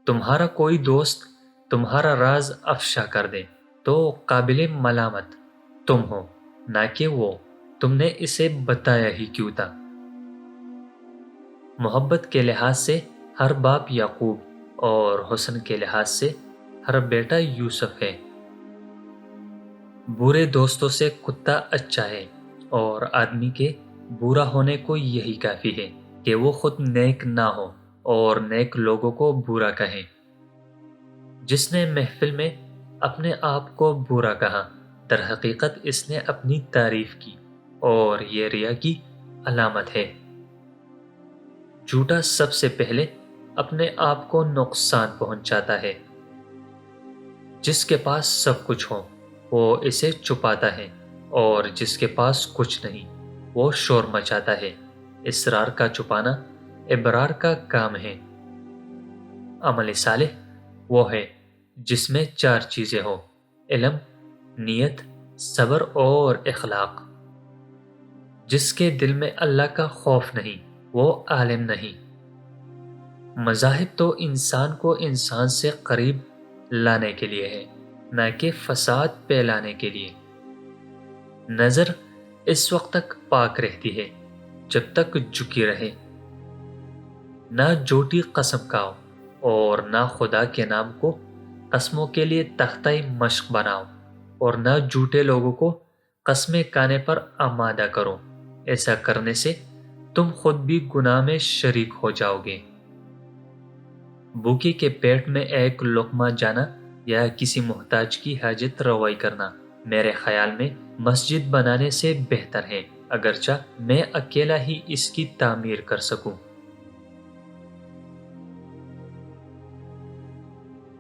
تمہارا کوئی دوست تمہارا راز افشا کر دے تو قابل ملامت تم ہو، نہ کہ وہ، تم نے اسے بتایا ہی کیوں تھا۔ محبت کے لحاظ سے ہر باپ یعقوب اور حسن کے لحاظ سے ہر بیٹا یوسف ہے۔ برے دوستوں سے کتا اچھا ہے، اور آدمی کے برا ہونے کو یہی کافی ہے کہ وہ خود نیک نہ ہو اور نیک لوگوں کو برا کہیں۔ جس نے محفل میں اپنے آپ کو برا کہا، در حقیقت اس نے اپنی تعریف کی، اور یہ ریا کی علامت ہے۔ جھوٹا سب سے پہلے اپنے آپ کو نقصان پہنچاتا ہے۔ جس کے پاس سب کچھ ہو وہ اسے چھپاتا ہے، اور جس کے پاس کچھ نہیں وہ شور مچاتا ہے۔ اسرار کا چھپانا ابرار کا کام ہے۔ عمل صالح وہ ہے جس میں 4 چیزیں ہوں: علم، نیت، صبر اور اخلاق۔ جس کے دل میں اللہ کا خوف نہیں وہ عالم نہیں۔ مذاہب تو انسان کو انسان سے قریب لانے کے لیے ہے، نہ کہ فساد پھیلانے کے لیے۔ نظر اس وقت تک پاک رہتی ہے جب تک جھکی رہے۔ نہ جھوٹی قسم کھاؤ اور نہ خدا کے نام کو قسموں کے لیے تختہ مشق بناؤ، اور نہ جھوٹے لوگوں کو قسمیں کھانے پر آمادہ کرو۔ ایسا کرنے سے تم خود بھی گناہ میں شریک ہو جاؤ گے۔ بھوکے کے پیٹ میں ایک لقمہ جانا یا کسی محتاج کی حاجت روائی کرنا میرے خیال میں مسجد بنانے سے بہتر ہے، اگرچہ میں اکیلا ہی اس کی تعمیر کر سکوں۔